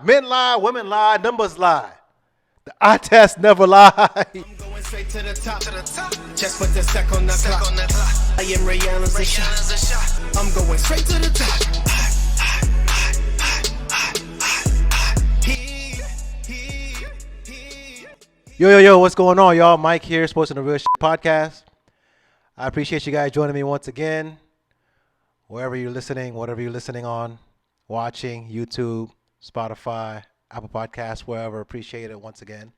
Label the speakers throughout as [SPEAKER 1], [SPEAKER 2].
[SPEAKER 1] Men lie, women lie, numbers lie. The eye test never lie.
[SPEAKER 2] I'm going straight to the top. Just put the sec on the clock. I am Rihanna's a shot. I'm going straight to the top.
[SPEAKER 1] Yo, what's going on, y'all? Mike here, Sports and the Real Shit Podcast. I appreciate you guys joining me once again. Wherever you're listening, whatever you're listening on, watching, YouTube, Spotify, Apple Podcasts, wherever. Appreciate it once again.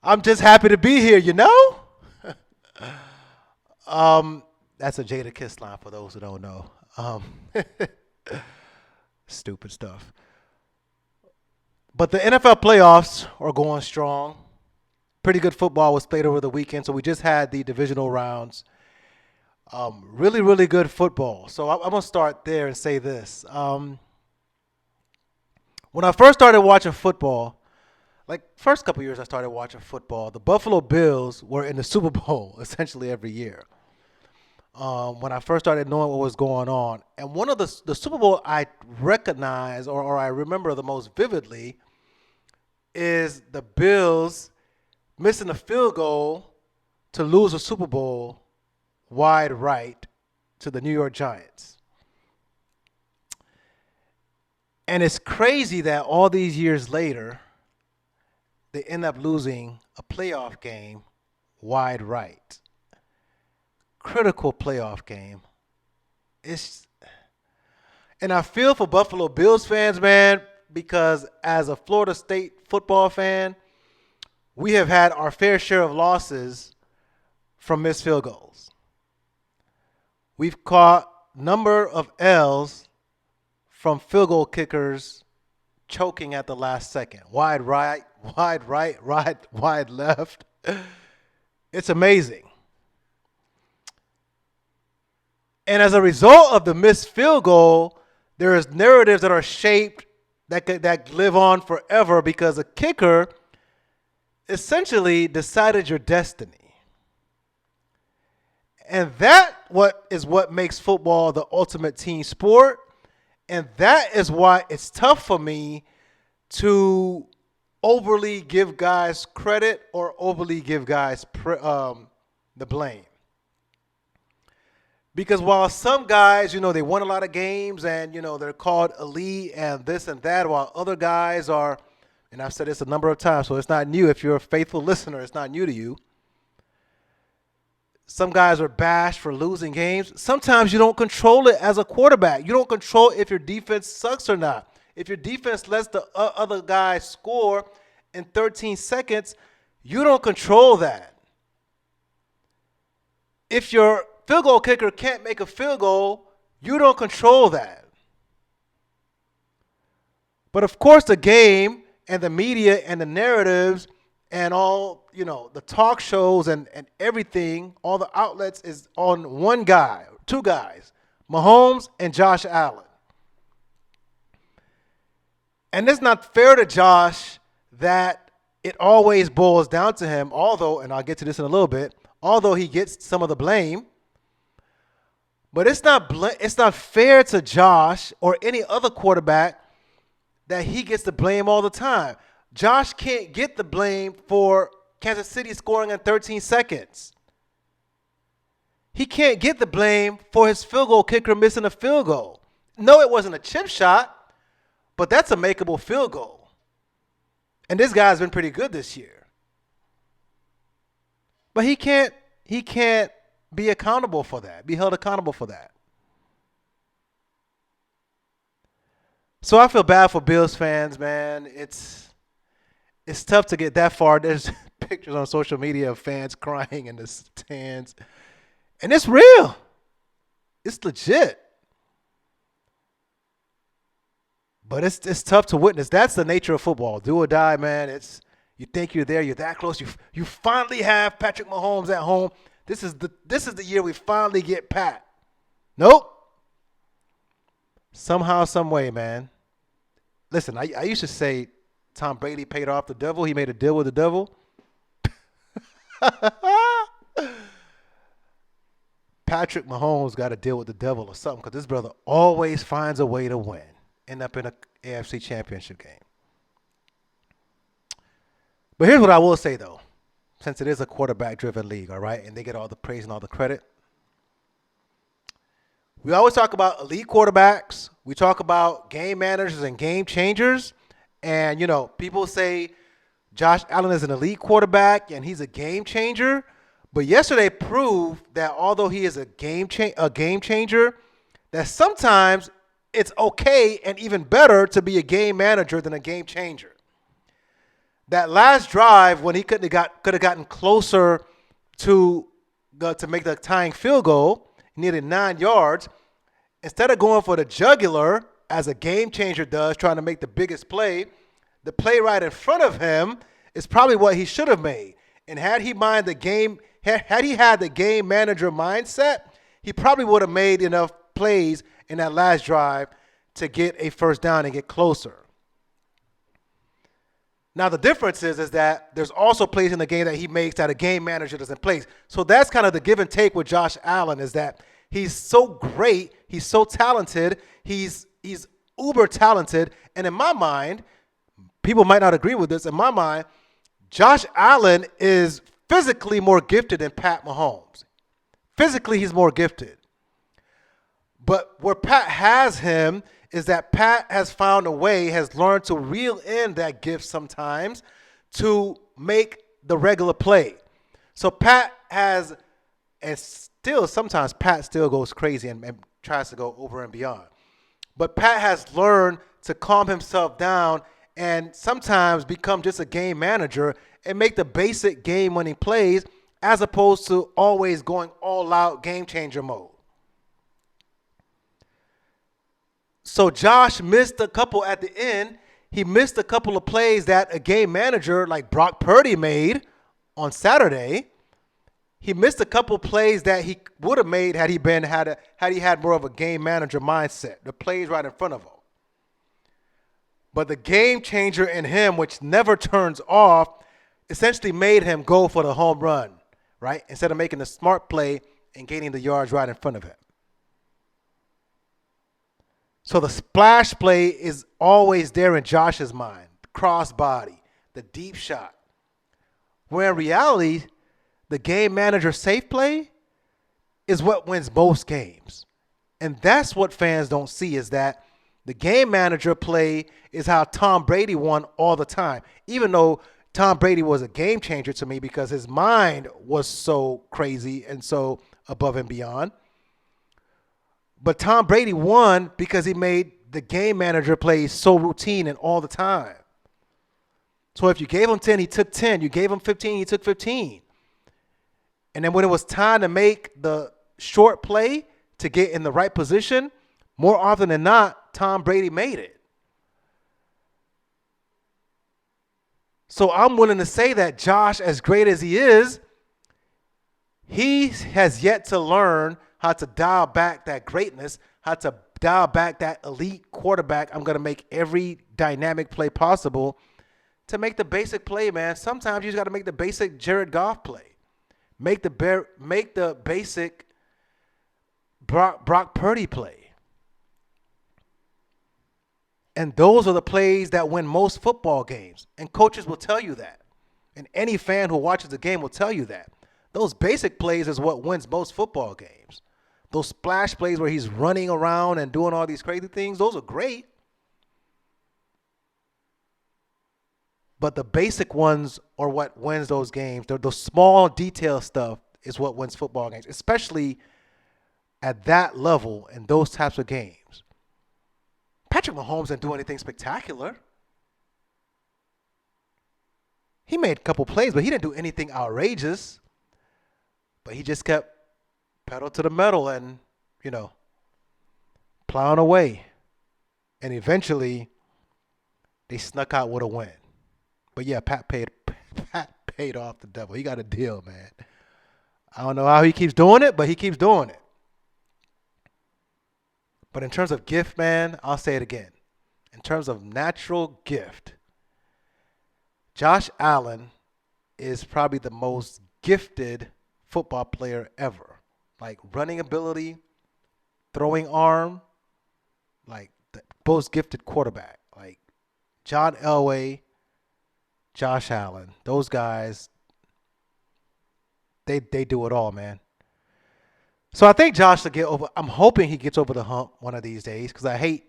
[SPEAKER 1] I'm just happy to be here, you know? That's a Jada Kiss line for those who don't know. Stupid stuff. But the NFL playoffs are going strong. Pretty good football was played over the weekend, so we just had the divisional rounds. Really, really good football. So I'm going to start there and say this. When I first started watching football, like first couple years I started watching football, the Buffalo Bills were in the Super Bowl essentially every year. When I first started knowing what was going on. And one of the Super Bowl I recognize or I remember the most vividly is the Bills missing a field goal to lose a Super Bowl wide right to the New York Giants. And it's crazy that all these years later, they end up losing a playoff game wide right. Critical playoff game. And I feel for Buffalo Bills fans, man, because as a Florida State football fan, we have had our fair share of losses from missed field goals. We've caught number of L's from field goal kickers choking at the last second. Wide right, wide left. It's amazing. And as a result of the missed field goal, there is narratives that are shaped that live on forever because a kicker essentially decided your destiny. And that is what makes football the ultimate team sport. And that is why it's tough for me to overly give guys credit or overly give guys the blame. Because while some guys, they won a lot of games and, they're called elite and this and that, while other guys are, and I've said this a number of times, so it's not new. If you're a faithful listener, it's not new to you. Some guys are bashed for losing games. Sometimes you don't control it as a quarterback. You don't control if your defense sucks or not. If your defense lets the other guy score in 13 seconds, you don't control that. If your field goal kicker can't make a field goal, you don't control that. But of course the game and the media and the narratives and all, the talk shows and everything, all the outlets is on one guy, two guys, Mahomes and Josh Allen. And it's not fair to Josh that it always boils down to him, although, and I'll get to this in a little bit, although he gets some of the blame. But it's not fair to Josh or any other quarterback that he gets the blame all the time. Josh can't get the blame for Kansas City scoring in 13 seconds. He can't get the blame for his field goal kicker missing a field goal. No, it wasn't a chip shot, but that's a makeable field goal. And this guy's been pretty good this year. But he can't be accountable for that, be held accountable for that. So I feel bad for Bills fans, man. It's tough to get that far. There's pictures on social media of fans crying in the stands. And it's real. It's legit. But it's tough to witness. That's the nature of football. Do or die, man. You think you're there, you're that close. You finally have Patrick Mahomes at home. This is the year we finally get Pat. Nope. Somehow, some way, man. Listen, I used to say Tom Brady paid off the devil. He made a deal with the devil. Patrick Mahomes got to deal with the devil or something because this brother always finds a way to win. End up AFC Championship game. But here's what I will say, though, since it is a quarterback-driven league, all right, and they get all the praise and all the credit. We always talk about elite quarterbacks. We talk about game managers and game changers. And, people say Josh Allen is an elite quarterback and he's a game changer. But yesterday proved that although he is a game changer, that sometimes it's okay and even better to be a game manager than a game changer. That last drive when he could have gotten closer to make the tying field goal, he needed 9 yards. Instead of going for the jugular, as a game changer does, trying to make the biggest play, the play right in front of him is probably what he should have made. And had he had the game manager mindset, he probably would have made enough plays in that last drive to get a first down and get closer. Now, the difference is that there's also plays in the game that he makes that a game manager doesn't place. So that's kind of the give and take with Josh Allen, is that he's so great, he's so talented, he's uber talented, and in my mind, people might not agree with this, in my mind, Josh Allen is physically more gifted than Pat Mahomes. Physically, he's more gifted. But where Pat has him is that Pat has found a way, has learned to reel in that gift sometimes to make the regular play. So Pat has, and still sometimes Pat still goes crazy and tries to go over and beyond. But Pat has learned to calm himself down and sometimes become just a game manager and make the basic game-winning plays as opposed to always going all-out game-changer mode. So Josh missed a couple at the end. He missed a couple of plays that a game manager like Brock Purdy made on Saturday. He missed a couple plays that he would have made had he had more of a game manager mindset. The plays right in front of him. But the game changer in him, which never turns off, essentially made him go for the home run, right? Instead of making the smart play and gaining the yards right in front of him. So the splash play is always there in Josh's mind. The crossbody, the deep shot. Where in reality, the game manager safe play is what wins most games. And that's what fans don't see, is that the game manager play is how Tom Brady won all the time. Even though Tom Brady was a game changer to me because his mind was so crazy and so above and beyond. But Tom Brady won because he made the game manager plays so routine and all the time. So if you gave him 10, he took 10. You gave him 15, he took 15. And then when it was time to make the short play to get in the right position, more often than not, Tom Brady made it. So I'm willing to say that Josh, as great as he is, he has yet to learn how to dial back that greatness, how to dial back that elite quarterback. I'm going to make every dynamic play possible to make the basic play, man. Sometimes you just got to make the basic Jared Goff play. Make the basic Brock Purdy play. And those are the plays that win most football games. And coaches will tell you that. And any fan who watches the game will tell you that. Those basic plays is what wins most football games. Those splash plays where he's running around and doing all these crazy things, those are great. But the basic ones are what wins those games. The small detail stuff is what wins football games, especially at that level in those types of games. Patrick Mahomes didn't do anything spectacular. He made a couple plays, but he didn't do anything outrageous. But he just kept pedal to the metal and, plowing away. And eventually, they snuck out with a win. But yeah, Pat paid off the devil. He got a deal, man. I don't know how he keeps doing it, but he keeps doing it. But in terms of gift, man, I'll say it again. In terms of natural gift, Josh Allen is probably the most gifted football player ever. Like running ability, throwing arm, like the most gifted quarterback. John Elway, Josh Allen. Those guys, they do it all, man. So I think Josh will get over. I'm hoping he gets over the hump one of these days because I hate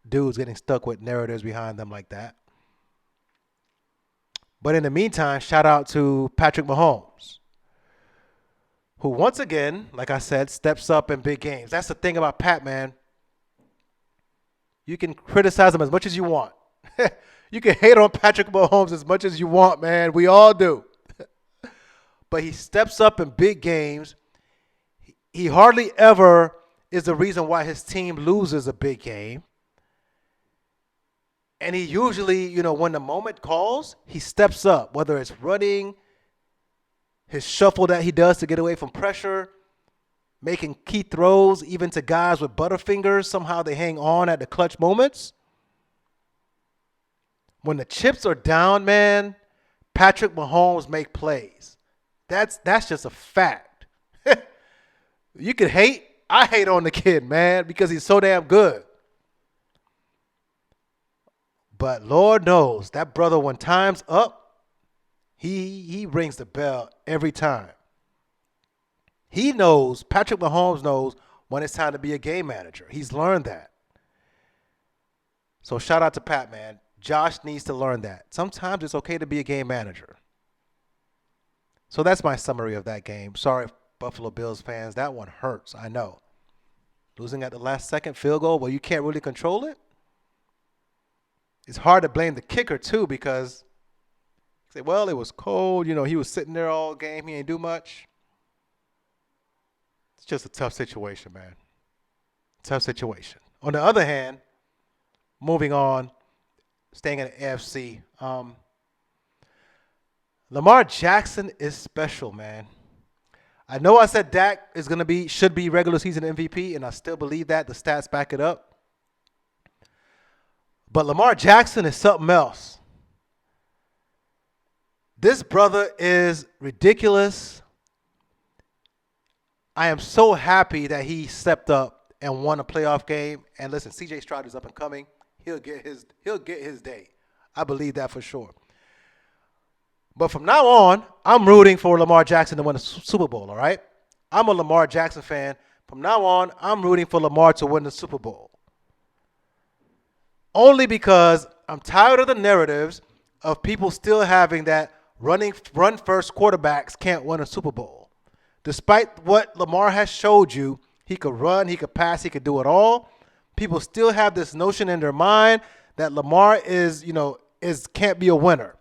[SPEAKER 1] dudes getting stuck with narratives behind them like that. But in the meantime, shout out to Patrick Mahomes, who once again, like I said, steps up in big games. That's the thing about Pat, man. You can criticize him as much as you want. You can hate on Patrick Mahomes as much as you want, man. We all do. But he steps up in big games. He hardly ever is the reason why his team loses a big game. And he usually, when the moment calls, he steps up, whether it's running, his shuffle that he does to get away from pressure, making key throws, even to guys with butterfingers. Somehow they hang on at the clutch moments. When the chips are down, man, Patrick Mahomes make plays. That's just a fact. You can hate. I hate on the kid, man, because he's so damn good. But Lord knows, that brother, when time's up, he rings the bell every time. He knows, Patrick Mahomes knows when it's time to be a game manager. He's learned that. So shout out to Pat, man. Josh needs to learn that. Sometimes it's okay to be a game manager. So that's my summary of that game. Sorry, Buffalo Bills fans. That one hurts, I know. Losing at the last second field goal, well, you can't really control it. It's hard to blame the kicker, too, because you say, well, it was cold. He was sitting there all game. He ain't do much. It's just a tough situation, man. Tough situation. On the other hand, moving on, staying in the AFC, Lamar Jackson is special, man. I know I said Dak should be regular season MVP, and I still believe that. The stats back it up. But Lamar Jackson is something else. This brother is ridiculous. I am so happy that he stepped up and won a playoff game. And listen, C.J. Stroud is up and coming. He'll get his day. I believe that for sure. But from now on, I'm rooting for Lamar Jackson to win a Super Bowl, all right? I'm a Lamar Jackson fan. From now on, I'm rooting for Lamar to win the Super Bowl. Only because I'm tired of the narratives of people still having that run-first quarterbacks can't win a Super Bowl. Despite what Lamar has showed you, he could run, he could pass, he could do it all. People still have this notion in their mind that Lamar can't be a winner.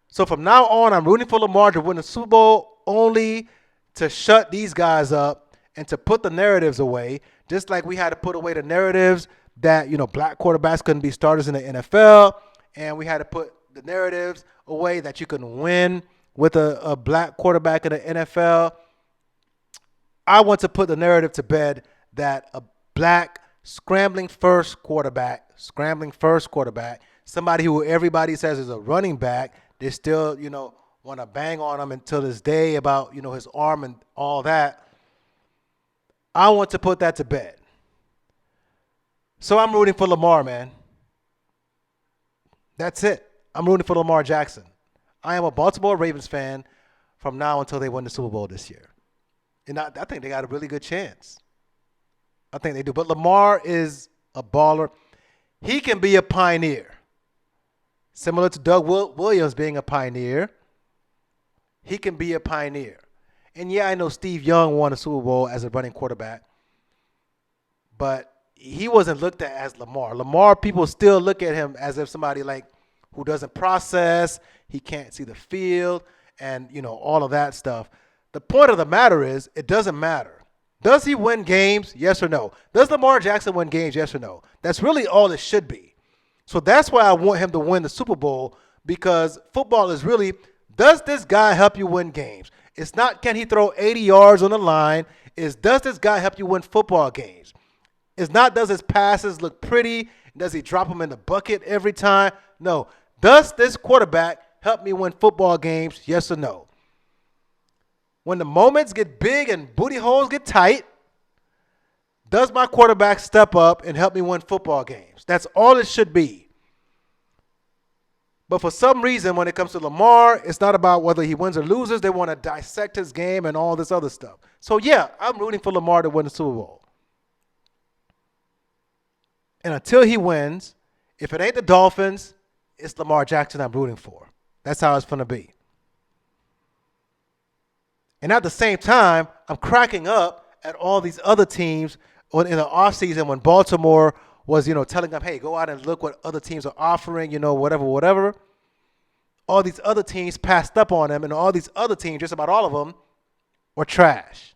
[SPEAKER 1] So from now on, I'm rooting for Lamar to win the Super Bowl only to shut these guys up and to put the narratives away, just like we had to put away the narratives that, black quarterbacks couldn't be starters in the NFL, and we had to put the narratives away that you can win with a black quarterback in the NFL. I want to put the narrative to bed that a black scrambling first quarterback, somebody who everybody says is a running back, they still, want to bang on him until this day about, his arm and all that. I want to put that to bed. So I'm rooting for Lamar, man. That's it. I'm rooting for Lamar Jackson. I am a Baltimore Ravens fan from now until they win the Super Bowl this year. And I think they got a really good chance. I think they do. But Lamar is a baller. He can be a pioneer. Similar to Doug Williams being a pioneer. He can be a pioneer. And yeah, I know Steve Young won a Super Bowl as a running quarterback. But he wasn't looked at as Lamar. Lamar, people still look at him as if somebody who doesn't process, he can't see the field, and, all of that stuff. The point of the matter is, it doesn't matter. Does he win games? Yes or no? Does Lamar Jackson win games? Yes or no? That's really all it should be. So that's why I want him to win the Super Bowl, because football is really, does this guy help you win games? It's not, can he throw 80 yards on the line? It's, does this guy help you win football games? It's not, does his passes look pretty? Does he drop them in the bucket every time? No. Does this quarterback help me win football games? Yes or no? When the moments get big and booty holes get tight, does my quarterback step up and help me win football games? That's all it should be. But for some reason, when it comes to Lamar, it's not about whether he wins or loses. They want to dissect his game and all this other stuff. So, yeah, I'm rooting for Lamar to win the Super Bowl. And until he wins, if it ain't the Dolphins, it's Lamar Jackson I'm rooting for. That's how it's going to be. And at the same time, I'm cracking up at all these other teams in the offseason when Baltimore was, telling them, hey, go out and look what other teams are offering, whatever. All these other teams passed up on them, and all these other teams, just about all of them, were trash.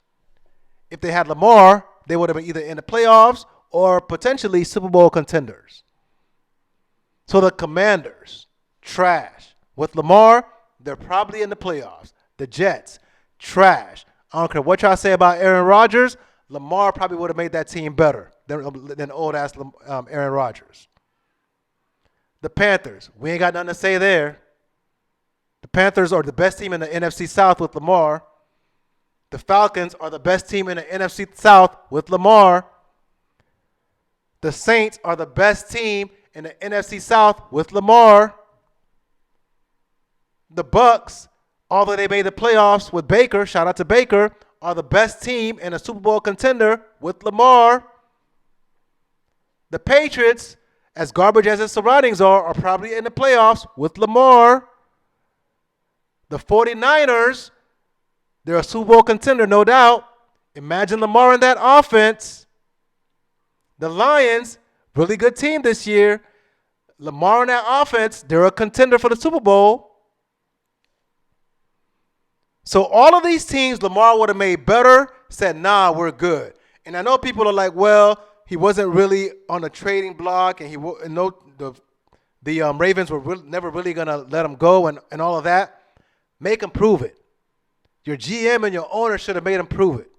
[SPEAKER 1] If they had Lamar, they would have been either in the playoffs or potentially Super Bowl contenders. So the Commanders, trash. With Lamar, they're probably in the playoffs. The Jets, trash. I don't care what y'all say about Aaron Rodgers, Lamar probably would have made that team better than old-ass Aaron Rodgers. The Panthers, we ain't got nothing to say there. The Panthers are the best team in the NFC South with Lamar. The Falcons are the best team in the NFC South with Lamar. The Saints are the best team in the NFC South with Lamar. The Bucks, although they made the playoffs with Baker, shout out to Baker, are the best team and a Super Bowl contender with Lamar. The Patriots, as garbage as its surroundings are probably in the playoffs with Lamar. The 49ers, they're a Super Bowl contender, no doubt. Imagine Lamar in that offense. The Lions, really good team this year. Lamar in that offense, they're a contender for the Super Bowl. So all of these teams Lamar would have made better, said, nah, we're good. And I know people are like, well, he wasn't really on the trading block, and the Ravens were never really going to let him go and all of that. Make him prove it. Your GM and your owner should have made him prove it.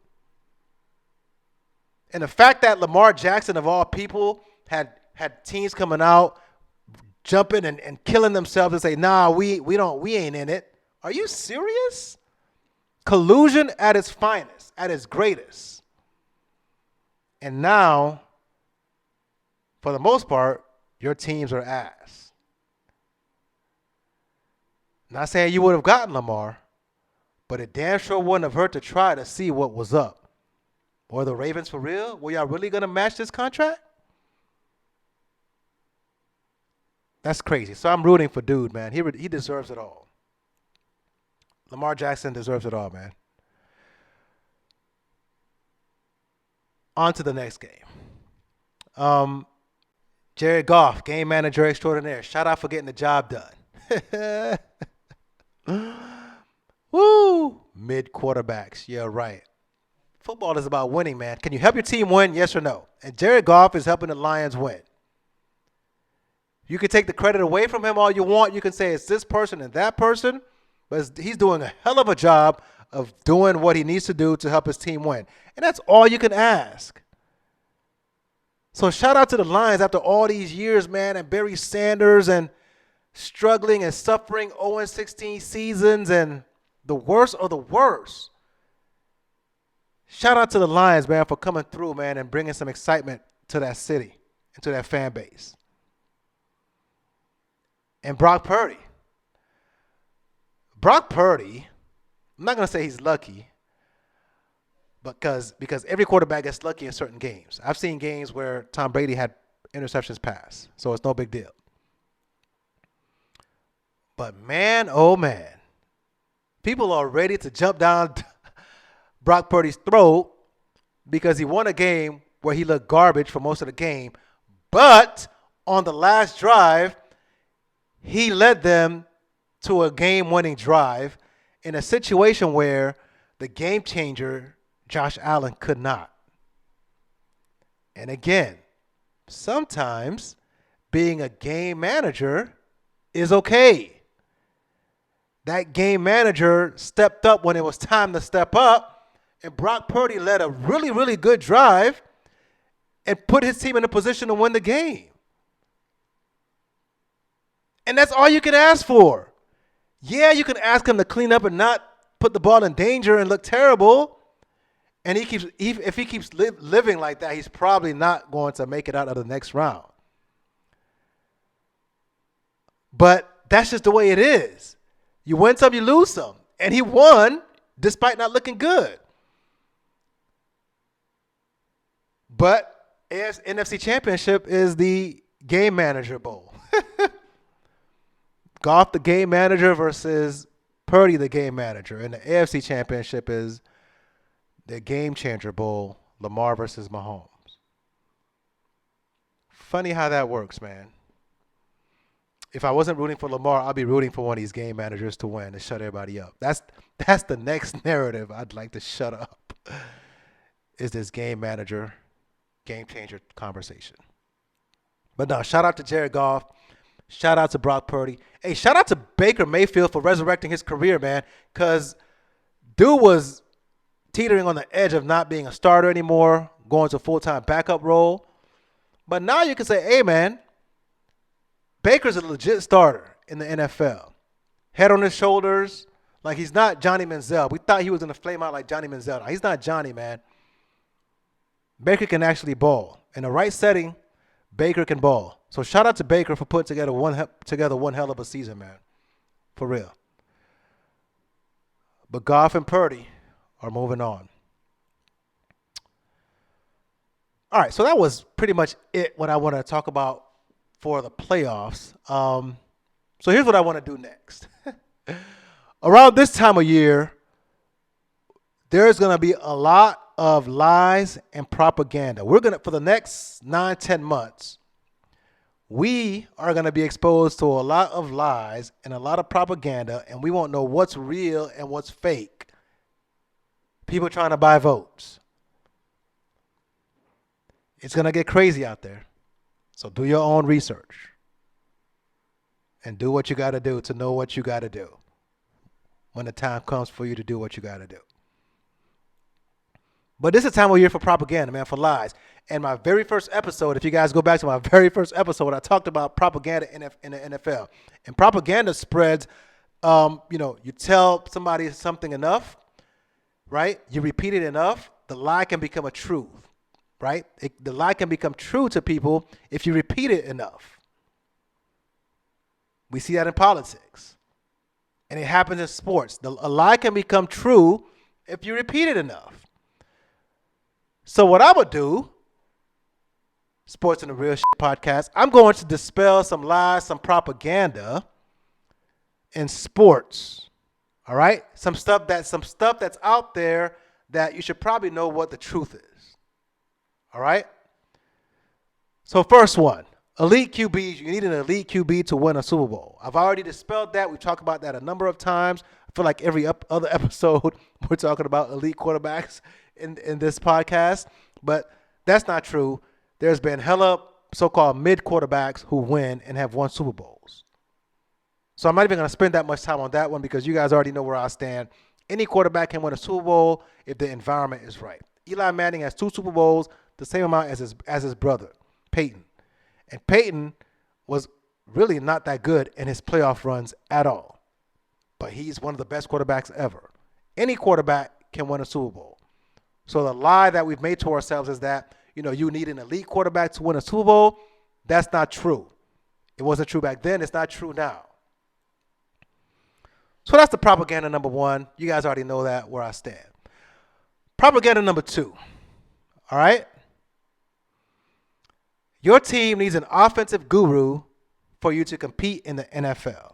[SPEAKER 1] And the fact that Lamar Jackson, of all people, had teams coming out, jumping and killing themselves and say, nah, we ain't in it. Are you serious? Collusion at its finest, at its greatest. And now, for the most part, your teams are ass. Not saying you would have gotten Lamar, but it damn sure wouldn't have hurt to try to see what was up. Were the Ravens for real? Were y'all really going to match this contract? That's crazy. So I'm rooting for dude, man. He deserves it all. Lamar Jackson deserves it all, man. On to the next game. Jared Goff, game manager extraordinaire. Shout out for getting the job done. Woo! Mid quarterbacks. Yeah, right. Football is about winning, man. Can you help your team win? Yes or no? And Jared Goff is helping the Lions win. You can take the credit away from him all you want. You can say it's this person and that person. But he's doing a hell of a job of doing what he needs to do to help his team win. And that's all you can ask. So shout out to the Lions after all these years, man, and Barry Sanders and struggling and suffering 0-16 seasons and the worst of the worst. Shout out to the Lions, man, for coming through, man, and bringing some excitement to that city and to that fan base. And Brock Purdy. Brock Purdy, I'm not going to say he's lucky, because every quarterback gets lucky in certain games. I've seen games where Tom Brady had interceptions pass, so it's no big deal. But man, oh man, people are ready to jump down Brock Purdy's throat because he won a game where he looked garbage for most of the game, but on the last drive, he led them to a game-winning drive in a situation where the game changer, Josh Allen, could not. And again, sometimes being a game manager is okay. That game manager stepped up when it was time to step up, and Brock Purdy led a really, really good drive and put his team in a position to win the game. And that's all you can ask for. Yeah, you can ask him to clean up and not put the ball in danger and look terrible. And if he keeps living like that, he's probably not going to make it out of the next round. But that's just the way it is. You win some, you lose some. And he won despite not looking good. But NFC Championship is the game manager bowl. Goff, the game manager, versus Purdy, the game manager. And the AFC Championship is the game changer bowl, Lamar versus Mahomes. Funny how that works, man. If I wasn't rooting for Lamar, I'd be rooting for one of these game managers to win and shut everybody up. That's the next narrative I'd like to shut up, is this game manager, game changer conversation. But no, shout out to Jared Goff. Shout out to Brock Purdy. Hey, shout out to Baker Mayfield for resurrecting his career, man, because dude was teetering on the edge of not being a starter anymore, going to a full-time backup role. But now you can say, hey, man, Baker's a legit starter in the NFL. Head on his shoulders. Like, he's not Johnny Manziel. We thought he was going to flame out like Johnny Manziel. He's not Johnny, man. Baker can actually ball. In the right setting, Baker can ball. So shout out to Baker for putting together one hell of a season, man. For real. But Goff and Purdy are moving on. All right, so that was pretty much it, what I want to talk about for the playoffs. So here's what I want to do next. Around this time of year, there's going to be a lot of lies and propaganda. We're going to, for the next 9-10 months, we are going to be exposed to a lot of lies and a lot of propaganda, and we won't know what's real and what's fake. People trying to buy votes. It's going to get crazy out there. So do your own research and do what you got to do to know what you got to do when the time comes for you to do what you got to do. But this is a time of year for propaganda, man, for lies. And my very first episode, if you guys go back to my very first episode, I talked about propaganda in the NFL. And propaganda spreads, you tell somebody something enough, right? You repeat it enough, the lie can become a truth. Right? The lie can become true to people if you repeat it enough. We see that in politics. And it happens in sports. A lie can become true if you repeat it enough. So what I would do, Sports and the Real Shit podcast, I'm going to dispel some lies, some propaganda in sports. All right? Some stuff that's out there that you should probably know what the truth is. All right? So first one, elite QBs. You need an elite QB to win a Super Bowl. I've already dispelled that. We've talked about that a number of times. I feel like every other episode we're talking about elite quarterbacks in this podcast. But that's not true. There's been hella so-called mid quarterbacks who win and have won Super Bowls. So I'm not even going to spend that much time on that one because you guys already know where I stand. Any quarterback can win a Super Bowl if the environment is right. Eli Manning has 2 Super Bowls, the same amount as his brother, Peyton. And Peyton was really not that good in his playoff runs at all. But he's one of the best quarterbacks ever. Any quarterback can win a Super Bowl. So the lie that we've made to ourselves is that, you need an elite quarterback to win a Super Bowl. That's not true. It wasn't true back then. It's not true now. So that's the propaganda number 1. You guys already know that, where I stand. Propaganda number 2. All right? Your team needs an offensive guru for you to compete in the NFL.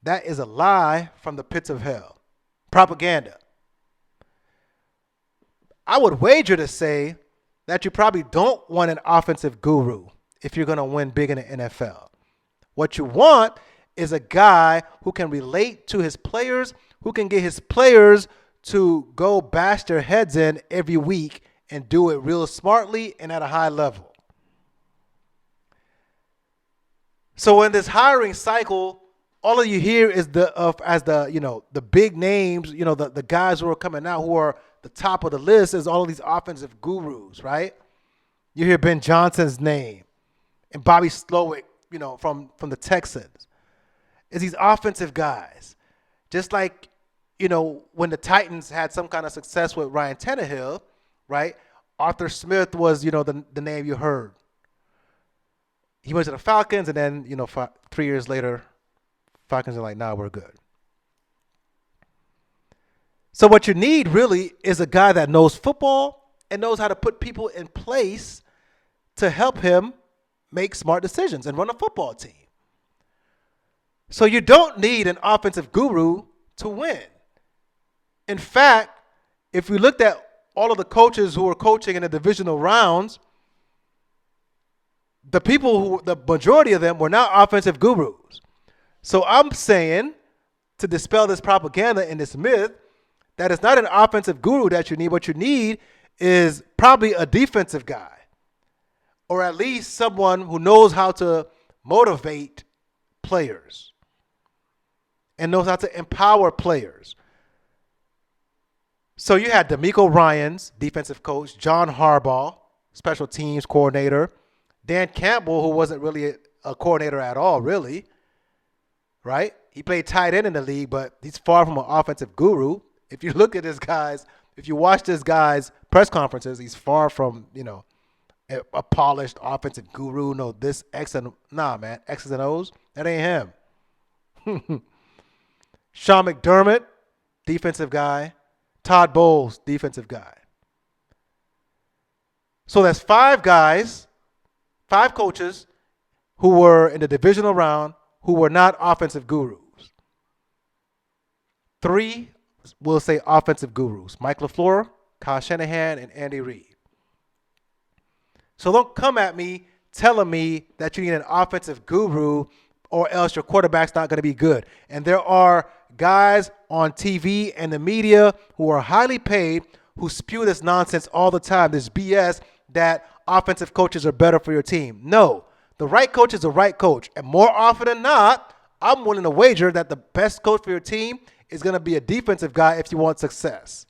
[SPEAKER 1] That is a lie from the pits of hell. Propaganda. I would wager to say that you probably don't want an offensive guru if you're going to win big in the NFL. What you want is a guy who can relate to his players, who can get his players to go bash their heads in every week and do it real smartly and at a high level. So in this hiring cycle, all of you hear is the big names, the guys who are coming out who are the top of the list is all of these offensive gurus, right? You hear Ben Johnson's name and Bobby Slowick, from the Texans. It's these offensive guys. Just like, when the Titans had some kind of success with Ryan Tannehill, right? Arthur Smith was, the name you heard. He went to the Falcons, and then, 3 years later, Falcons are like, nah, we're good. So what you need really is a guy that knows football and knows how to put people in place to help him make smart decisions and run a football team. So you don't need an offensive guru to win. In fact, if we looked at all of the coaches who were coaching in the divisional rounds, the majority of them were not offensive gurus. So I'm saying, to dispel this propaganda and this myth, that it's not an offensive guru that you need. What you need is probably a defensive guy, or at least someone who knows how to motivate players and knows how to empower players. So you had DeMeco Ryans, defensive coach, John Harbaugh, special teams coordinator, Dan Campbell, who wasn't really a coordinator at all, really, right? He played tight end in the league, but he's far from an offensive guru. If you look at this guy's, if you watch this guy's press conferences, he's far from, a polished offensive guru. No, this X's and O's, that ain't him. Sean McDermott, defensive guy. Todd Bowles, defensive guy. So that's 5 guys, 5 coaches who were in the divisional round who were not offensive gurus. 3, we'll say offensive gurus. Mike LaFleur, Kyle Shanahan, and Andy Reid. So don't come at me telling me that you need an offensive guru or else your quarterback's not going to be good. And there are guys on TV and the media who are highly paid who spew this nonsense all the time, this BS that offensive coaches are better for your team. No, the right coach is the right coach. And more often than not, I'm willing to wager that the best coach for your team is going to be a defensive guy if you want success.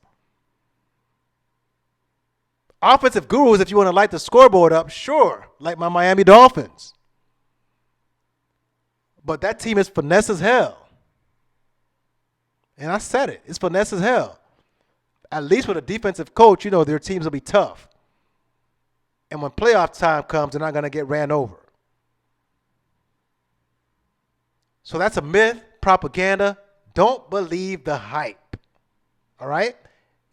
[SPEAKER 1] Offensive gurus, if you want to light the scoreboard up, sure, like my Miami Dolphins. But that team is finesse as hell. And I said it. It's finesse as hell. At least with a defensive coach, their teams will be tough. And when playoff time comes, they're not going to get ran over. So that's a myth, propaganda. Don't believe the hype. All right?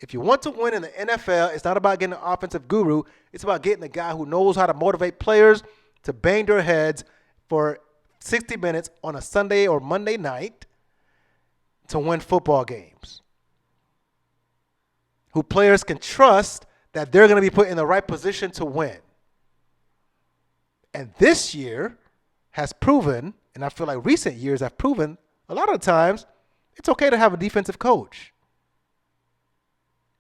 [SPEAKER 1] If you want to win in the NFL, it's not about getting an offensive guru. It's about getting a guy who knows how to motivate players to bang their heads for 60 minutes on a Sunday or Monday night to win football games. Who players can trust that they're going to be put in the right position to win. And this year has proven, and I feel like recent years have proven, a lot of times it's okay to have a defensive coach.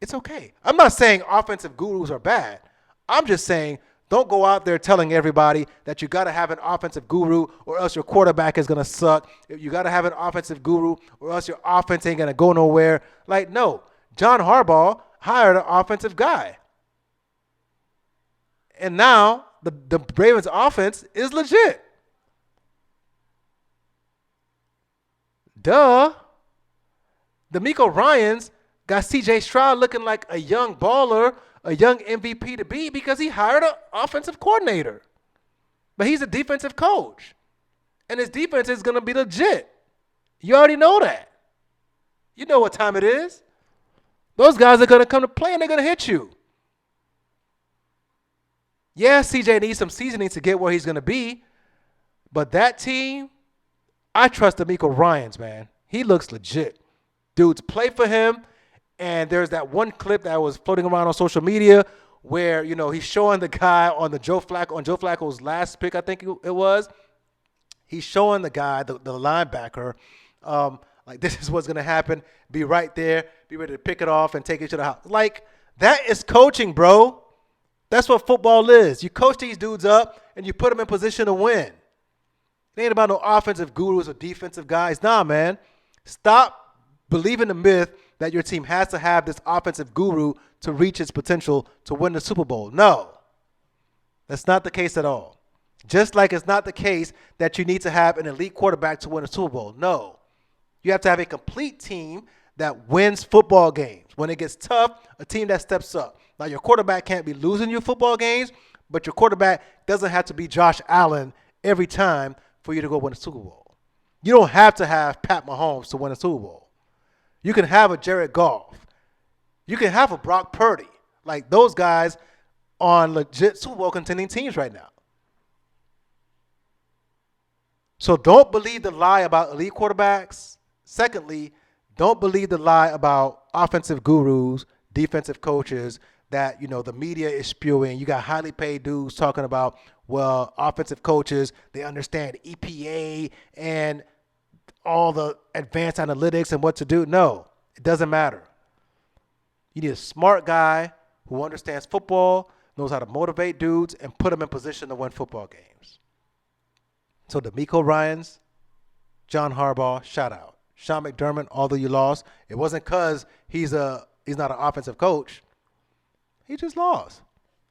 [SPEAKER 1] It's okay. I'm not saying offensive gurus are bad. I'm just saying don't go out there telling everybody that you got to have an offensive guru or else your quarterback is going to suck. You got to have an offensive guru or else your offense ain't going to go nowhere. Like, no. John Harbaugh hired an offensive guy. And now the Ravens offense is legit. Duh. DeMeco Ryans got C.J. Stroud looking like a young baller, a young MVP to be because he hired an offensive coordinator. But he's a defensive coach. And his defense is going to be legit. You already know that. You know what time it is. Those guys are going to come to play and they're going to hit you. Yeah, CJ needs some seasoning to get where he's going to be. But that team, I trust DeMeco Ryans, man. He looks legit. Dudes play for him. And there's that one clip that was floating around on social media where, he's showing the guy on Joe Flacco's last pick, I think it was. He's showing the guy, the linebacker, like this is what's going to happen. Be right there. Be ready to pick it off and take it to the house. Like, that is coaching, bro. That's what football is. You coach these dudes up and you put them in position to win. It ain't about no offensive gurus or defensive guys. Nah, man. Stop believing the myth that your team has to have this offensive guru to reach its potential to win the Super Bowl. No. That's not the case at all. Just like it's not the case that you need to have an elite quarterback to win a Super Bowl. No. You have to have a complete team that wins football games. When it gets tough, a team that steps up. Now, your quarterback can't be losing you football games, but your quarterback doesn't have to be Josh Allen every time for you to go win a Super Bowl. You don't have to have Pat Mahomes to win a Super Bowl. You can have a Jared Goff. You can have a Brock Purdy. Like those guys on legit Super Bowl contending teams right now. So don't believe the lie about elite quarterbacks. Secondly, don't believe the lie about offensive gurus, defensive coaches that, the media is spewing. You got highly paid dudes talking about, well, offensive coaches, they understand EPA and all the advanced analytics and what to do. No, it doesn't matter. You need a smart guy who understands football, knows how to motivate dudes, and put them in position to win football games. So DeMeco Ryans, John Harbaugh, shout out. Sean McDermott, although you lost, it wasn't because he's not an offensive coach. He just lost.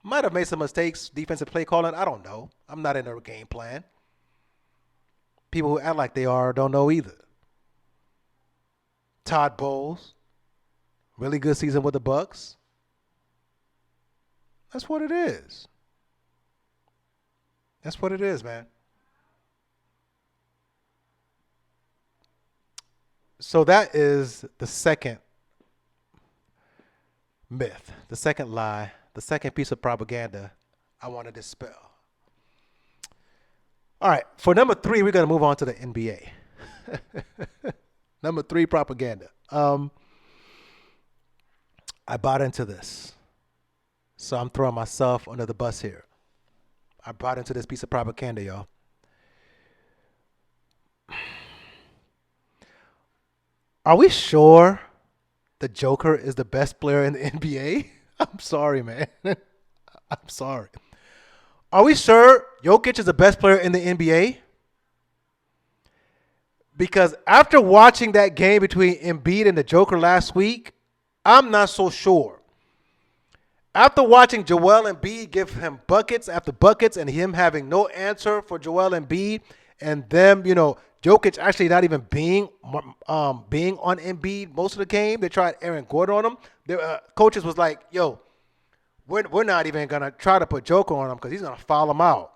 [SPEAKER 1] Might have made some mistakes, defensive play calling. I don't know. I'm not in their game plan. People who act like they are don't know either. Todd Bowles, really good season with the Bucks. That's what it is. That's what it is, man. So that is the second myth, the second lie, the second piece of propaganda I want to dispel. All right, for number 3, we're going to move on to the NBA. Number 3, propaganda. I bought into this. So I'm throwing myself under the bus here. I bought into this piece of propaganda, y'all. Are we sure the Joker is the best player in the NBA? I'm sorry, man. I'm sorry. Are we sure Jokic is the best player in the NBA? Because after watching that game between Embiid and the Joker last week, I'm not so sure. After watching Joel Embiid give him buckets after buckets and him having no answer for Joel Embiid and them, Jokic actually not even being on Embiid most of the game. They tried Aaron Gordon on him. The coaches was like, yo, we're not even going to try to put Joker on him because he's going to foul him out.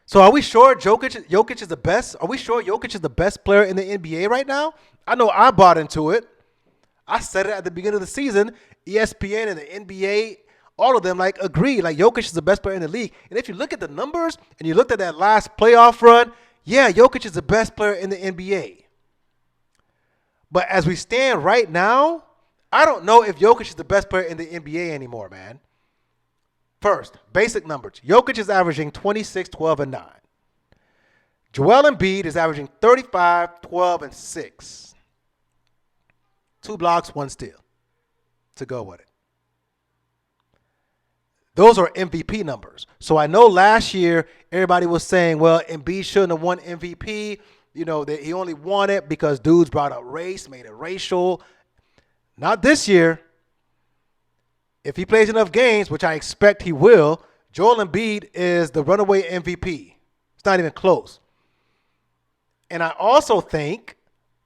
[SPEAKER 1] So are we sure Jokic is the best? Are we sure Jokic is the best player in the NBA right now? I know I bought into it. I said it at the beginning of the season. ESPN and the NBA, all of them agree. Jokic is the best player in the league. And if you look at the numbers and you looked at that last playoff run, yeah, Jokic is the best player in the NBA. But as we stand right now, I don't know if Jokic is the best player in the NBA anymore, man. First, basic numbers. Jokic is averaging 26, 12, and 9. Joel Embiid is averaging 35, 12, and 6. 2 blocks, 1 steal to go with it. Those are MVP numbers. So I know last year everybody was saying, well, Embiid shouldn't have won MVP. That he only won it because dudes brought up race, made it racial. Not this year. If he plays enough games, which I expect he will, Joel Embiid is the runaway MVP. It's not even close. And I also think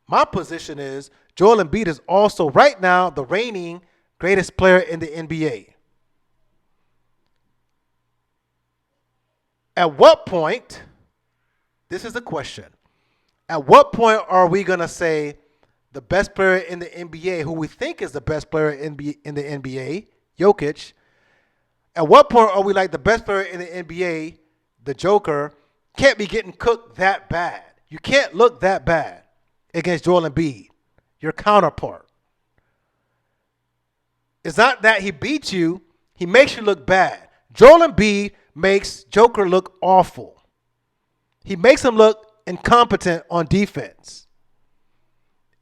[SPEAKER 1] my position is Joel Embiid is also right now the reigning greatest player in the NBA. At what point, this is the question, at what point are we going to say the best player in the NBA, who we think is the best player in the NBA, Jokic, at what point are we like the best player in the NBA, the Joker, can't be getting cooked that bad? You can't look that bad against Joel Embiid, your counterpart. It's not that he beats you, he makes you look bad. Joel Embiid makes Joker look awful. He makes him look incompetent on defense.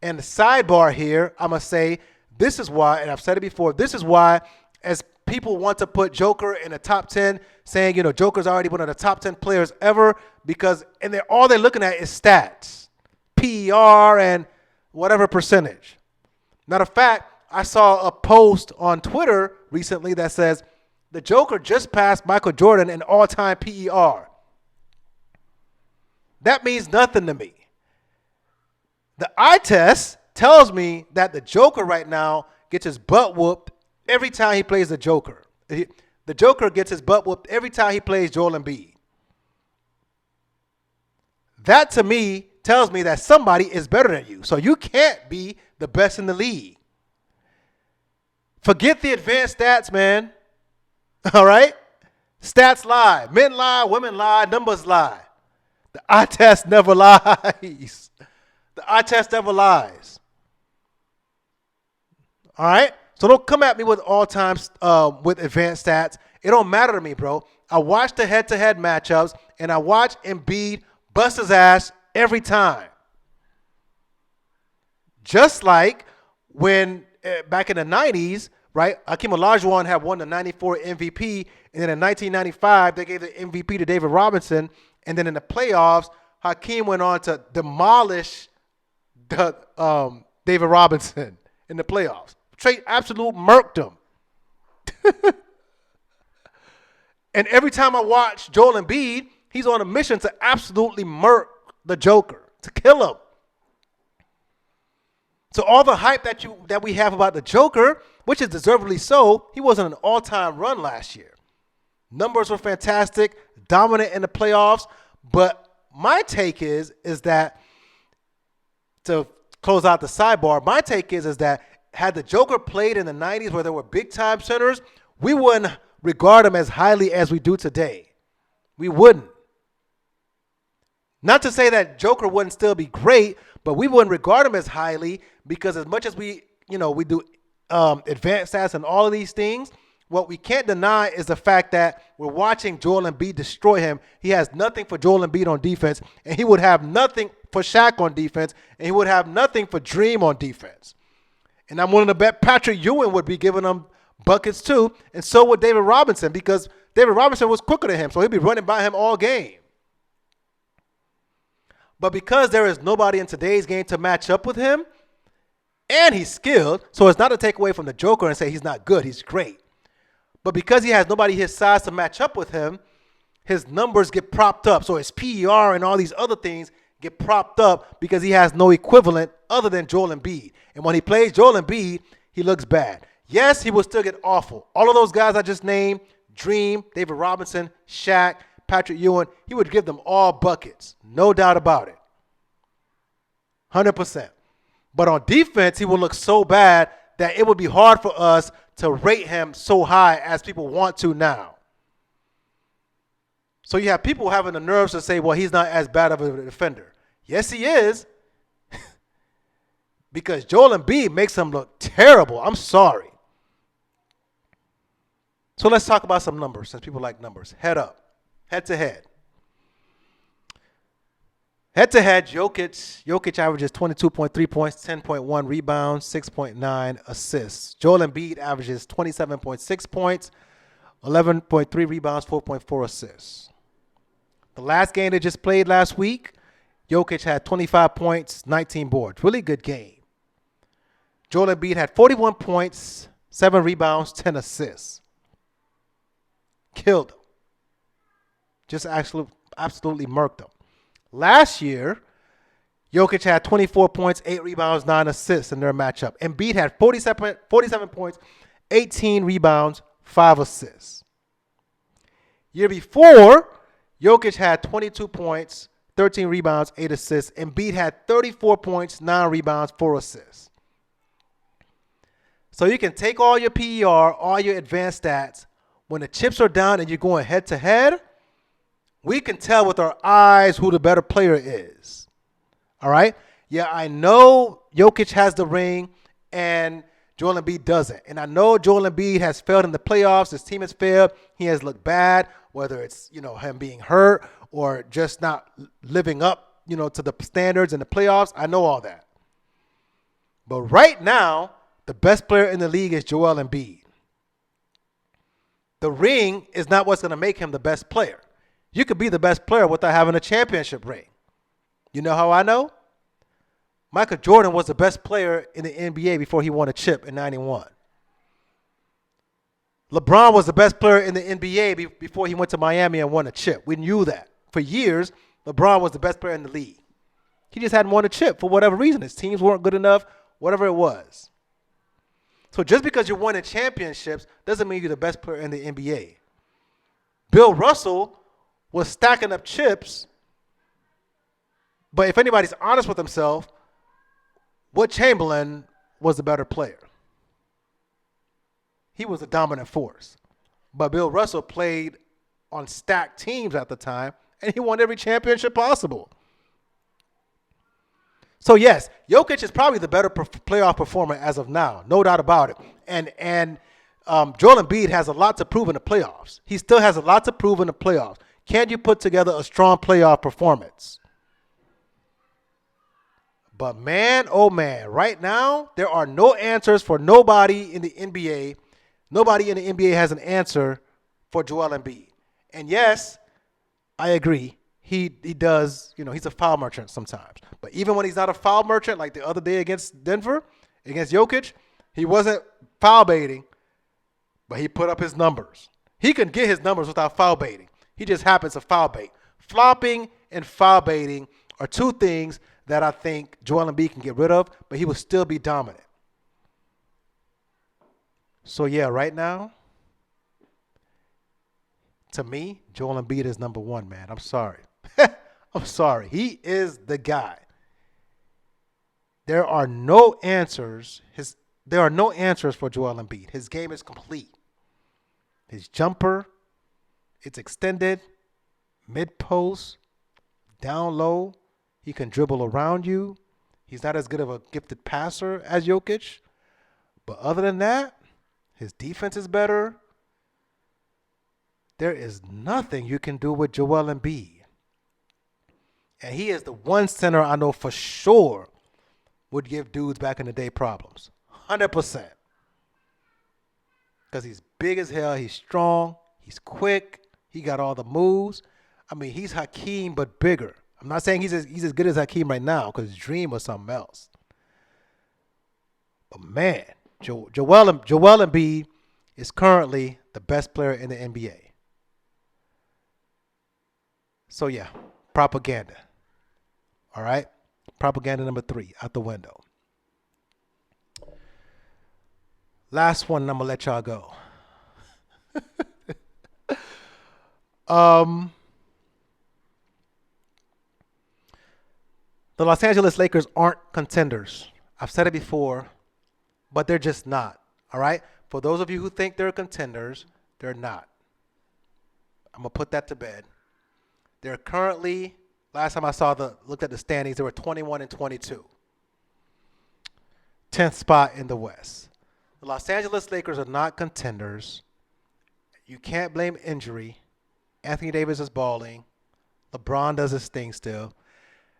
[SPEAKER 1] And the sidebar here, I'm going to say, this is why, and I've said it before, this is why, as people want to put Joker in the top 10, saying, Joker's already one of the top 10 players ever, because all they're looking at is stats, PER, and whatever percentage. Matter of fact, I saw a post on Twitter recently that says, the Joker just passed Michael Jordan in all-time PER. That means nothing to me. The eye test tells me that the Joker right now gets his butt whooped every time he plays the Joker. The Joker gets his butt whooped every time he plays Joel Embiid. That to me tells me that somebody is better than you. So you can't be the best in the league. Forget the advanced stats, man. All right? Stats lie. Men lie, women lie, numbers lie. The eye test never lies. The eye test never lies. All right? So don't come at me with all times with advanced stats. It don't matter to me, bro. I watch the head-to-head matchups, and I watch Embiid bust his ass every time. Just like when back in the 90s, right, Hakeem Olajuwon had won the 94 MVP, and then in 1995, they gave the MVP to David Robinson, and then in the playoffs, Hakeem went on to demolish the David Robinson in the playoffs. Straight absolute murked him. And every time I watch Joel Embiid, he's on a mission to absolutely murk the Joker, to kill him. So all the hype that we have about the Joker, which is deservedly so, he was on an all-time run last year. Numbers were fantastic, dominant in the playoffs. But my take is that, to close out the sidebar, my take is that had the Joker played in the 90s where there were big-time centers, we wouldn't regard him as highly as we do today. We wouldn't. Not to say that Joker wouldn't still be great, but we wouldn't regard him as highly because as much as we do advanced stats and all of these things, what we can't deny is the fact that we're watching Joel Embiid destroy him. He has nothing for Joel Embiid on defense, and he would have nothing for Shaq on defense, and he would have nothing for Dream on defense. And I'm willing to bet Patrick Ewing would be giving him buckets too, and so would David Robinson because David Robinson was quicker than him, so he'd be running by him all game. But because there is nobody in today's game to match up with him, and he's skilled, so it's not a takeaway from the Joker and say he's not good, he's great. But because he has nobody his size to match up with him, his numbers get propped up. So his PER and all these other things get propped up because he has no equivalent other than Joel Embiid. And when he plays Joel Embiid, he looks bad. Yes, he will still get awful. All of those guys I just named, Dream, David Robinson, Shaq, Patrick Ewing, he would give them all buckets. No doubt about it. 100%. But on defense, he will look so bad that it would be hard for us to rate him so high as people want to now. So you have people having the nerves to say, well, he's not as bad of a defender. Yes, he is. Because Joel Embiid makes him look terrible. I'm sorry. So let's talk about some numbers since people like numbers. Head up. Head to head. Head to head, Jokic averages 22.3 points, 10.1 rebounds, 6.9 assists. Joel Embiid averages 27.6 points, 11.3 rebounds, 4.4 assists. The last game they just played last week, Jokic had 25 points, 19 boards. Really good game. Joel Embiid had 41 points, 7 rebounds, 10 assists. Killed him. Just absolutely murked him. Last year, Jokic had 24 points, 8 rebounds, 9 assists in their matchup. Embiid had 47 points, 18 rebounds, 5 assists. Year before, Jokic had 22 points, 13 rebounds, 8 assists. Embiid had 34 points, 9 rebounds, 4 assists. So you can take all your PER, all your advanced stats. When the chips are down and you're going head to head, we can tell with our eyes who the better player is. All right? Yeah, I know Jokic has the ring and Joel Embiid doesn't. And I know Joel Embiid has failed in the playoffs. His team has failed. He has looked bad, whether it's, him being hurt or just not living up, to the standards in the playoffs. I know all that. But right now, the best player in the league is Joel Embiid. The ring is not what's going to make him the best player. You could be the best player without having a championship ring. You know how I know? Michael Jordan was the best player in the NBA before he won a chip in 91. LeBron was the best player in the NBA before he went to Miami and won a chip. We knew that. For years, LeBron was the best player in the league. He just hadn't won a chip for whatever reason. His teams weren't good enough, whatever it was. So just because you're winning championships doesn't mean you're the best player in the NBA. Bill Russell was stacking up chips But if anybody's honest with himself, Wilt Chamberlain was the better player. He was a dominant force. But Bill Russell played on stacked teams at the time, and he won every championship possible. So, yes, Jokic is probably the better playoff performer as of now. No doubt about it. And Joel Embiid has a lot to prove in the playoffs. He still has a lot to prove in the playoffs. Can you put together a strong playoff performance? But man, oh man, right now, there are no answers for nobody in the NBA. Nobody in the NBA has an answer for Joel Embiid. And yes, I agree. He does, he's a foul merchant sometimes. But even when he's not a foul merchant, like the other day against Denver, against Jokic, he wasn't foul baiting, but he put up his numbers. He can get his numbers without foul baiting. He just happens to foul bait. Flopping and foul baiting are two things that I think Joel Embiid can get rid of, but he will still be dominant. So, yeah, right now, to me, Joel Embiid is number one, man. I'm sorry. I'm sorry. He is the guy. There are no answers. There are no answers for Joel Embiid. His game is complete. His jumper, it's extended, mid-post, down low. He can dribble around you. He's not as good of a gifted passer as Jokic. But other than that, his defense is better. There is nothing you can do with Joel Embiid. And he is the one center I know for sure would give dudes back in the day problems. 100%. Because he's big as hell. He's strong. He's quick. He got all the moves. I mean, he's Hakeem, but bigger. I'm not saying he's as good as Hakeem right now because his dream was something else. But, man, Joel Embiid is currently the best player in the NBA. So, yeah, propaganda. All right? Propaganda number 3, out the window. Last one, and I'm going to let y'all go. The Los Angeles Lakers aren't contenders. I've said it before, but they're just not. All right? For those of you who think they're contenders, they're not. I'm going to put that to bed. They're currently, last time I looked at the standings, they were 21-22. 10th spot in the West. The Los Angeles Lakers are not contenders. You can't blame injury. Anthony Davis is balling. LeBron does his thing still.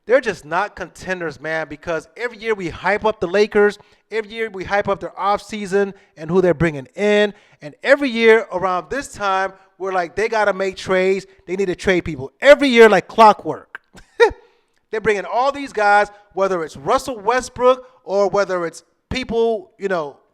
[SPEAKER 1] They're just not contenders, man, because every year we hype up the Lakers. Every year we hype up their offseason and who they're bringing in. And every year around this time, we're like, they got to make trades. They need to trade people. Every year like clockwork. They're bringing all these guys, whether it's Russell Westbrook or whether it's people,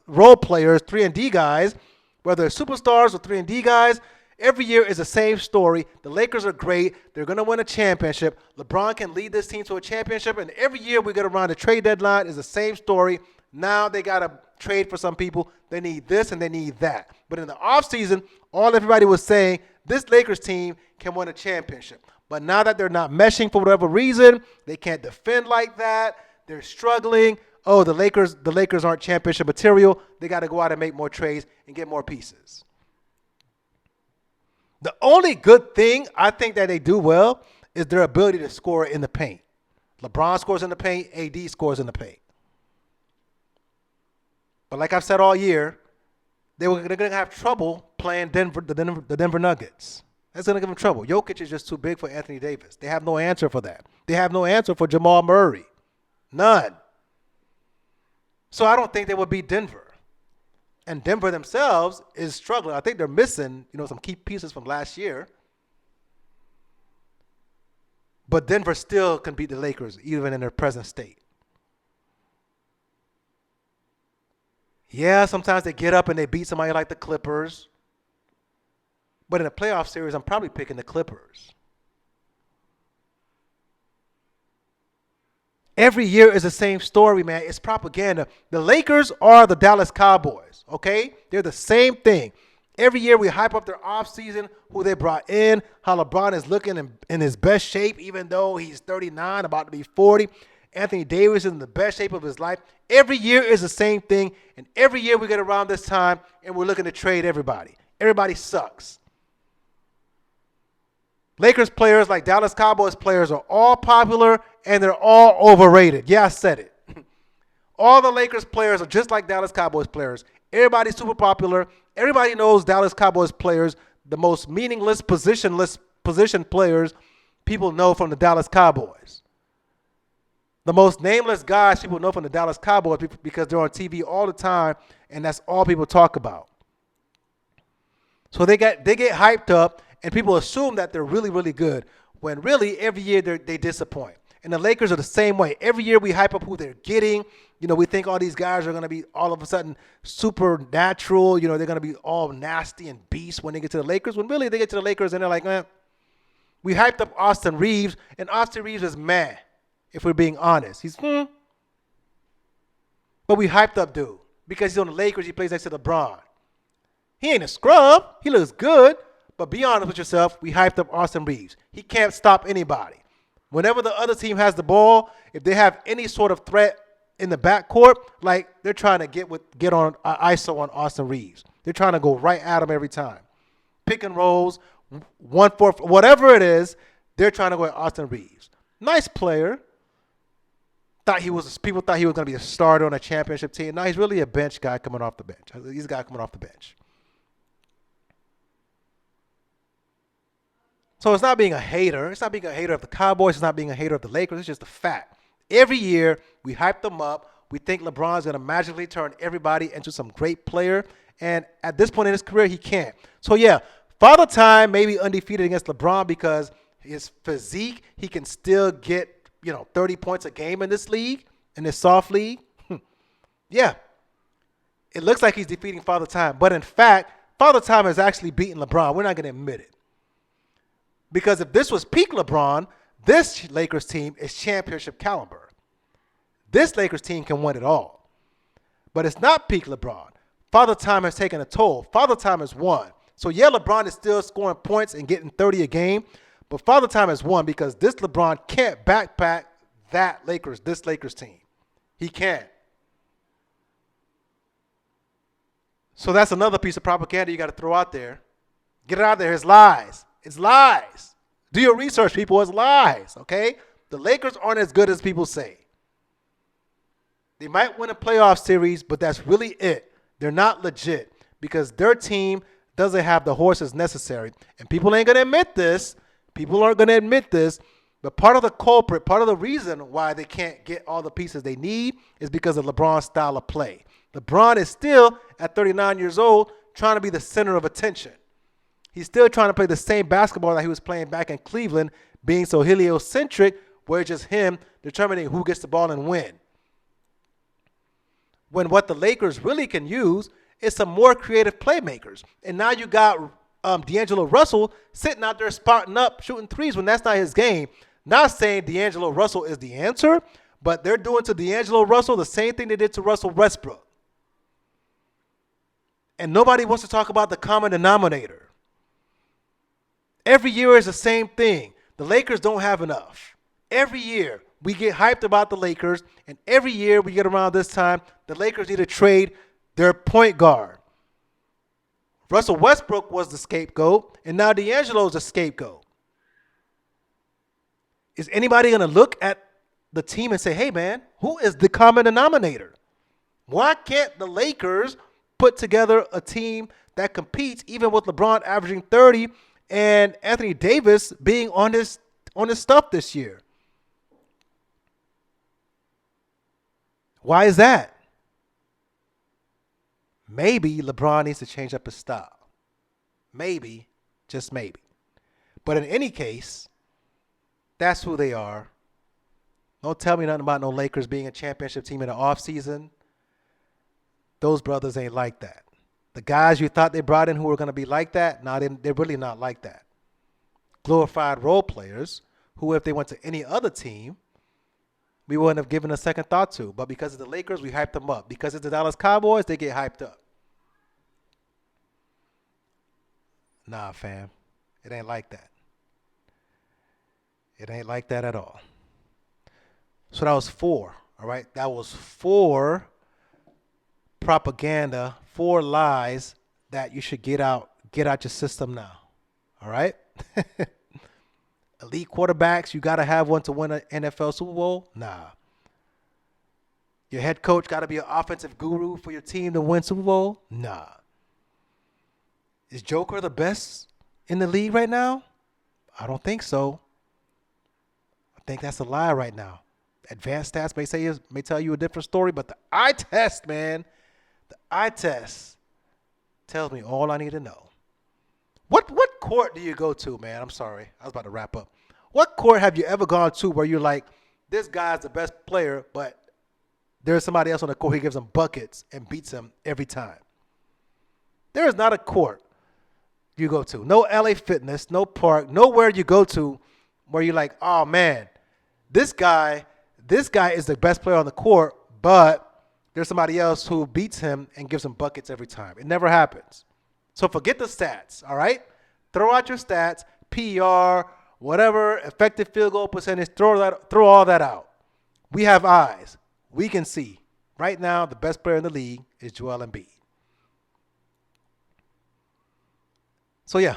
[SPEAKER 1] role players, 3-and-D guys, whether it's superstars or 3-and-D guys. Every year is the same story. The Lakers are great. They're going to win a championship. LeBron can lead this team to a championship. And every year we get around the trade deadline is the same story. Now they got to trade for some people. They need this and they need that. But in the offseason, everybody was saying this Lakers team can win a championship. But now that they're not meshing for whatever reason, they can't defend like that. They're struggling. Oh, the Lakers aren't championship material. They got to go out and make more trades and get more pieces. The only good thing I think that they do well is their ability to score in the paint. LeBron scores in the paint. AD scores in the paint. But like I've said all year, they're going to have trouble playing the Denver Nuggets. That's going to give them trouble. Jokic is just too big for Anthony Davis. They have no answer for that. They have no answer for Jamal Murray. None. So I don't think they would beat Denver. And Denver themselves is struggling. I think they're missing, some key pieces from last year. But Denver still can beat the Lakers, even in their present state. Yeah, sometimes they get up and they beat somebody like the Clippers. But in a playoff series, I'm probably picking the Clippers. Every year is the same story, man. It's propaganda. The Lakers are the Dallas Cowboys, okay? They're the same thing. Every year we hype up their offseason, who they brought in, how LeBron is looking in his best shape, even though he's 39, about to be 40. Anthony Davis is in the best shape of his life. Every year is the same thing, and every year we get around this time, and we're looking to trade everybody. Everybody sucks. Lakers players, like Dallas Cowboys players, are all popular, and they're all overrated. Yeah, I said it. All the Lakers players are just like Dallas Cowboys players. Everybody's super popular. Everybody knows Dallas Cowboys players, the most meaningless position players people know from the Dallas Cowboys. The most nameless guys people know from the Dallas Cowboys because they're on TV all the time, and that's all people talk about. So they get hyped up, and people assume that they're really, really good, when really every year they disappoint. And the Lakers are the same way. Every year we hype up who they're getting. You know, we think all these guys are going to be all of a sudden supernatural. You know, they're going to be all nasty and beasts when they get to the Lakers. When really they get to the Lakers and they're like, man, we hyped up Austin Reeves, and Austin Reeves is meh, if we're being honest. He's, But we hyped up dude because he's on the Lakers. He plays next to LeBron. He ain't a scrub. He looks good. But be honest with yourself, we hyped up Austin Reeves. He can't stop anybody. Whenever the other team has the ball, if they have any sort of threat in the backcourt, like they're trying to get on ISO on Austin Reeves. They're trying to go right at him every time. Pick and rolls, 1-4, whatever it is, they're trying to go at Austin Reeves. Nice player. People thought he was going to be a starter on a championship team. Now he's really a bench guy coming off the bench. He's a guy coming off the bench. So it's not being a hater. It's not being a hater of the Cowboys. It's not being a hater of the Lakers. It's just a fact. Every year, we hype them up. We think LeBron's going to magically turn everybody into some great player. And at this point in his career, he can't. So, yeah, Father Time may be undefeated against LeBron because his physique, he can still get, 30 points a game in this league, in this soft league. Yeah. It looks like he's defeating Father Time. But, in fact, Father Time has actually beaten LeBron. We're not going to admit it. Because if this was peak LeBron, this Lakers team is championship caliber. This Lakers team can win it all. But it's not peak LeBron. Father Time has taken a toll. Father Time has won. So, yeah, LeBron is still scoring points and getting 30 a game. But Father Time has won because this LeBron can't backpack this Lakers team. He can't. So that's another piece of propaganda you got to throw out there. Get it out there. It's lies. It's lies. Do your research, people. It's lies, okay? The Lakers aren't as good as people say. They might win a playoff series, but that's really it. They're not legit because their team doesn't have the horses necessary. And people ain't going to admit this. People aren't going to admit this. But part of the culprit, part of the reason why they can't get all the pieces they need is because of LeBron's style of play. LeBron is still, at 39 years old, trying to be the center of attention. He's still trying to play the same basketball that he was playing back in Cleveland, being so heliocentric, where it's just him determining who gets the ball and when. When what the Lakers really can use is some more creative playmakers. And now you got D'Angelo Russell sitting out there spotting up, shooting threes when that's not his game. Not saying D'Angelo Russell is the answer, but they're doing to D'Angelo Russell the same thing they did to Russell Westbrook. And nobody wants to talk about the common denominator. Every year is the same thing. The Lakers don't have enough. Every year we get hyped about the Lakers, and every year we get around this time, the Lakers need to trade their point guard. Russell Westbrook was the scapegoat, and now D'Angelo is the scapegoat. Is anybody going to look at the team and say, hey, man, who is the common denominator? Why can't the Lakers put together a team that competes even with LeBron averaging 30 and Anthony Davis being on his stuff this year? Why is that? Maybe LeBron needs to change up his style. Maybe, just maybe. But in any case, that's who they are. Don't tell me nothing about no Lakers being a championship team in the offseason. Those brothers ain't like that. The guys you thought they brought in who were going to be like that, they're really not like that. Glorified role players who, if they went to any other team, we wouldn't have given a second thought to. But because of the Lakers, we hyped them up. Because it's the Dallas Cowboys, they get hyped up. Nah, fam. It ain't like that. It ain't like that at all. So that was 4. All right. That was 4 propaganda, 4 lies that you should get out your system now. All right. Elite quarterbacks, you got to have one to win an NFL Super Bowl? Nah. Your head coach got to be an offensive guru for your team to win Super Bowl? Nah. Is Joker the best in the league right now? I don't think so. I think that's a lie right now. Advanced stats may tell you a different story, but the eye test, man, the eye test tells me all I need to know. What court do you go to, man? I'm sorry. I was about to wrap up. What court have you ever gone to where you're like, this guy's the best player, but there's somebody else on the court who gives him buckets and beats him every time? There is not a court you go to. No LA Fitness, no park, nowhere you go to where you're like, oh, man, this guy is the best player on the court, but there's somebody else who beats him and gives him buckets every time. It never happens. So forget the stats, all right? Throw out your stats, PR, whatever, effective field goal percentage, throw all that out. We have eyes. We can see. Right now, the best player in the league is Joel Embiid. So, yeah,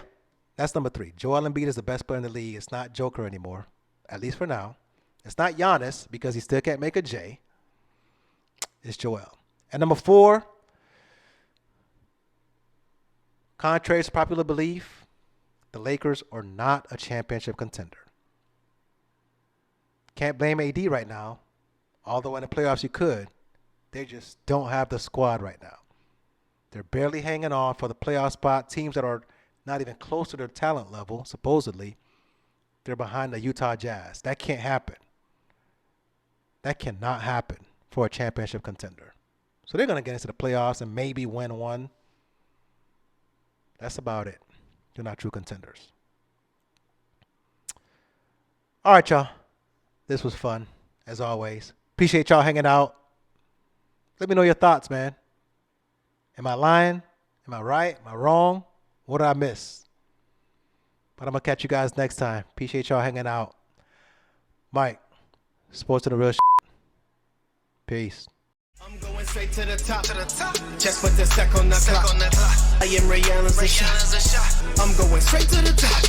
[SPEAKER 1] that's number 3. Joel Embiid is the best player in the league. It's not Joker anymore, at least for now. It's not Giannis because he still can't make a J. It's Joel. And number 4, contrary to popular belief, the Lakers are not a championship contender. Can't blame AD right now, although in the playoffs you could. They just don't have the squad right now. They're barely hanging on for the playoff spot. Teams that are not even close to their talent level, supposedly, they're behind the Utah Jazz. That can't happen. That cannot happen for a championship contender. So they're going to get into the playoffs and maybe win one. That's about it. They're not true contenders. All right, y'all. This was fun, as always. Appreciate y'all hanging out. Let me know your thoughts, man. Am I lying? Am I right? Am I wrong? What did I miss? But I'm going to catch you guys next time. Appreciate y'all hanging out. Mike, sports to the real shit. Peace.
[SPEAKER 2] I'm going straight to the top. Just put the sec on the clock. I am Ray Allen's a shot. I'm going straight to the top.